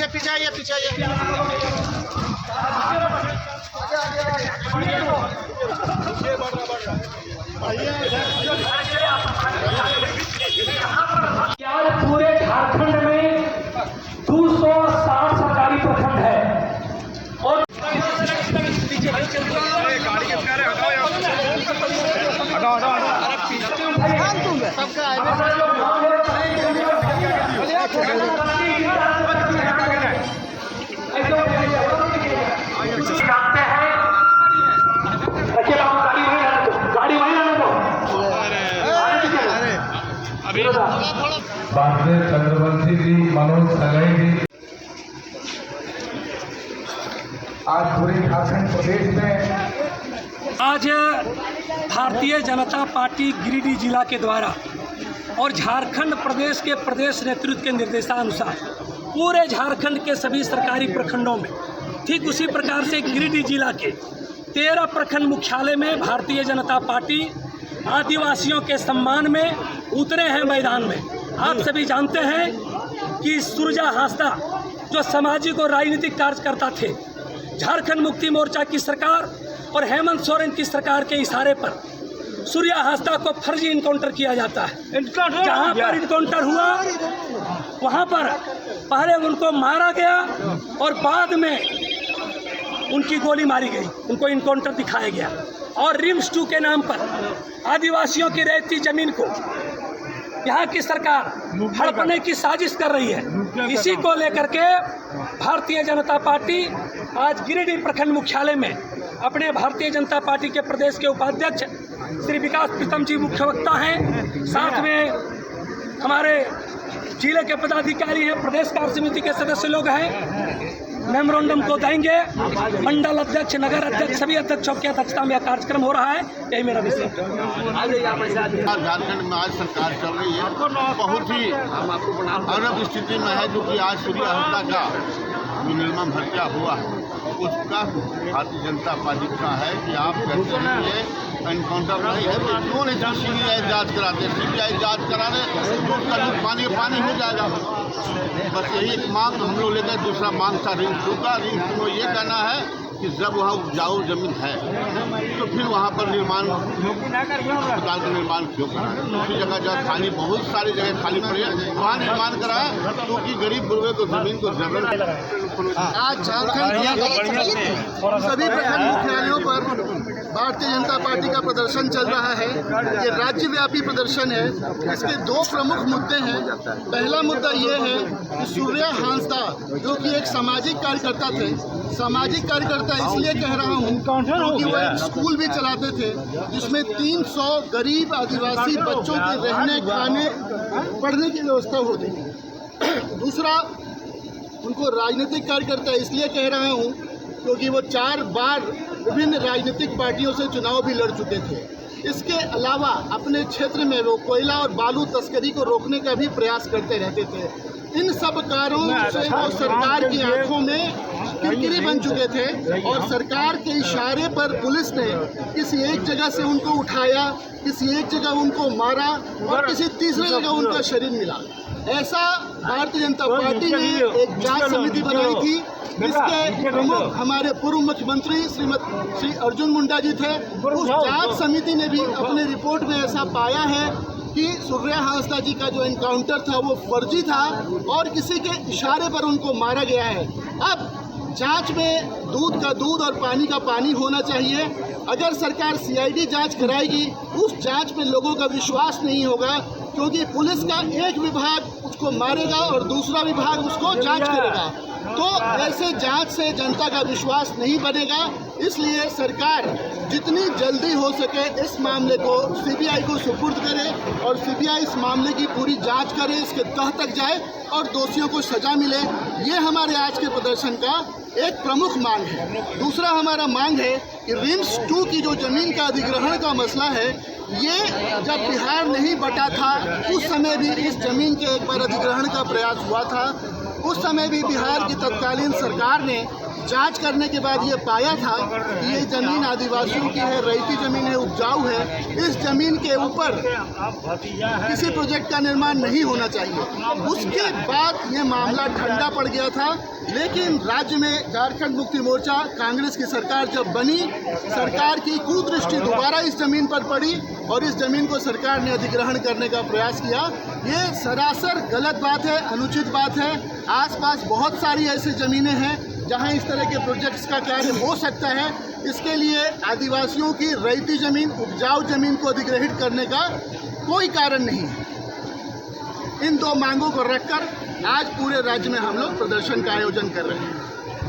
पीछे पीछे आइए, पीछे आइए। पूरे झारखंड में 260 सरकारी प्रखंड है और बांधे चंद्रवंशी जी, मनोज सगई जी। आज पूरे झारखंड प्रदेश में आज भारतीय जनता पार्टी गिरिडीह जिला के द्वारा और झारखंड प्रदेश के प्रदेश नेतृत्व के निर्देशानुसार पूरे झारखंड के सभी सरकारी प्रखंडों में ठीक उसी प्रकार से गिरिडीह जिला के 13 प्रखंड मुख्यालय में भारतीय जनता पार्टी आदिवासियों के सम्मान में उतरे हैं मैदान में। आप सभी जानते हैं कि सुरजा हांसदा जो सामाजिक और राजनीतिक कार्यकर्ता थे, झारखंड मुक्ति मोर्चा की सरकार और हेमंत सोरेन की सरकार के इशारे पर सूर्या हांसदा को फर्जी इनकाउंटर किया जाता है। जहां पर इनकाउंटर हुआ वहां पर पहले उनको मारा गया और बाद में उनकी गोली मारी गई, उनको इनकाउंटर दिखाया गया। और रिम्स 2 के नाम पर आदिवासियों की रेती जमीन को यहाँ की सरकार हड़पने की साजिश कर रही है। इसी को लेकर के भारतीय जनता पार्टी आज गिरिडीह प्रखंड मुख्यालय में अपने भारतीय जनता पार्टी के प्रदेश के उपाध्यक्ष श्री विकास प्रीतम जी मुख्य वक्ता हैं, साथ में हमारे जिले के पदाधिकारी हैं, प्रदेश कार्य समिति के सदस्य लोग हैं, मेमोरेंडम को देंगे। मंडल अध्यक्ष, नगर अध्यक्ष, सभी अध्यक्षों की अध्यक्षता में यह कार्यक्रम हो रहा है। यही मेरा विषय। झारखंड में आज सरकार चल रही है, बहुत ही अरब स्थिति में है, जो कि आज सूर्या हांसदा का जो निर्मम हत्या हुआ है उसका भारतीय जनता पार्टी का है कि आप कहते हैं ये एनकाउंटर नहीं है, तो क्यों नहीं CBI जाँच कराते? CBI जाँच कराने तो पानी पानी हो जाएगा। बस यही एक मांग हम लोग लेकर, दूसरा मांग था रिंग 2 का। रिंग 2 में ये कहना है कि जब वहाँ उपजाऊ जमीन है तो फिर वहाँ पर निर्माण अस्पताल का निर्माण क्यों कराएं? दूसरी जगह जहाँ खाली, बहुत सारी जगह खाली पड़ी है, वहाँ निर्माण कराएं, क्योंकि गरीब गुरबे को जमीन को जरूरत। आज झारखंड सभी प्रखंड मुख्यालयों पर भारतीय जनता पार्टी का प्रदर्शन चल रहा है। ये राज्यव्यापी प्रदर्शन है। इसके 2 प्रमुख मुद्दे हैं। पहला मुद्दा ये है कि सूर्या हांसदा जो कि एक सामाजिक कार्यकर्ता थे, सामाजिक कार्यकर्ता इसलिए कह रहा हूँ क्योंकि वो एक स्कूल भी चलाते थे जिसमें 300 गरीब आदिवासी बच्चों के रहने, खाने, पढ़ने की व्यवस्था होती थी। दूसरा, उनको राजनीतिक कार्यकर्ता इसलिए कह रहा हूँ क्योंकि वो 4 बार विभिन्न राजनीतिक पार्टियों से चुनाव भी लड़ चुके थे। इसके अलावा अपने क्षेत्र में वो कोयला और बालू तस्करी को रोकने का भी प्रयास करते रहते थे। इन सब कारणों से वो सरकार की आंखों में किरकिरी बन चुके थे और सरकार के इशारे पर पुलिस ने किसी एक जगह से उनको उठाया, किसी एक जगह उनको मारा और किसी तीसरी जगह उनका शरीर मिला। ऐसा भारतीय जनता पार्टी ने एक जांच समिति बनाई थी जिसके प्रमुख हमारे पूर्व मुख्यमंत्री श्री अर्जुन मुंडा जी थे। उस जांच समिति ने भी अपने रिपोर्ट में ऐसा पाया है कि सूर्या हांसदा जी का जो एनकाउंटर था वो फर्जी था और किसी के इशारे पर उनको मारा गया है। अब जांच में दूध का दूध और पानी का पानी होना चाहिए। अगर सरकार CID जांच कराएगी, उस जांच में लोगों का विश्वास नहीं होगा क्योंकि पुलिस का एक विभाग उसको मारेगा और दूसरा विभाग उसको जांच करेगा। तो ऐसे जांच से जनता का विश्वास नहीं बनेगा। इसलिए सरकार जितनी जल्दी हो सके इस मामले को CBI को सुपुर्द करे और CBI इस मामले की पूरी जांच करे, इसके तह तक जाए और दोषियों को सजा मिले। ये हमारे आज के प्रदर्शन का एक प्रमुख मांग है। दूसरा हमारा मांग है कि रिम्स 2 की जो जमीन का अधिग्रहण का मसला है, ये जब बिहार नहीं बटा था उस समय भी इस जमीन के एक बार अधिग्रहण का प्रयास हुआ था। उस समय भी बिहार की तत्कालीन सरकार ने जांच करने के बाद ये पाया था कि ये ज़मीन आदिवासियों की है, रईती ज़मीन है, उपजाऊ है। इस ज़मीन के ऊपर किसी प्रोजेक्ट का निर्माण नहीं होना चाहिए। उसके बाद ये मामला ठंडा पड़ गया था, लेकिन राज्य में झारखंड मुक्ति मोर्चा कांग्रेस की सरकार जब बनी, सरकार की कुदृष्टि दोबारा इस ज़मीन पर पड़ी और इस ज़मीन को सरकार ने अधिग्रहण करने का प्रयास किया। ये सरासर गलत बात है, अनुचित बात है। आसपास बहुत सारी ऐसी ज़मीनें हैं जहां इस तरह के प्रोजेक्ट्स का कार्य हो सकता है। इसके लिए आदिवासियों की रईती ज़मीन, उपजाऊ ज़मीन को अधिग्रहित करने का कोई कारण नहीं है। इन दो मांगों को रखकर आज पूरे राज्य में हम लोग प्रदर्शन का आयोजन कर रहे हैं।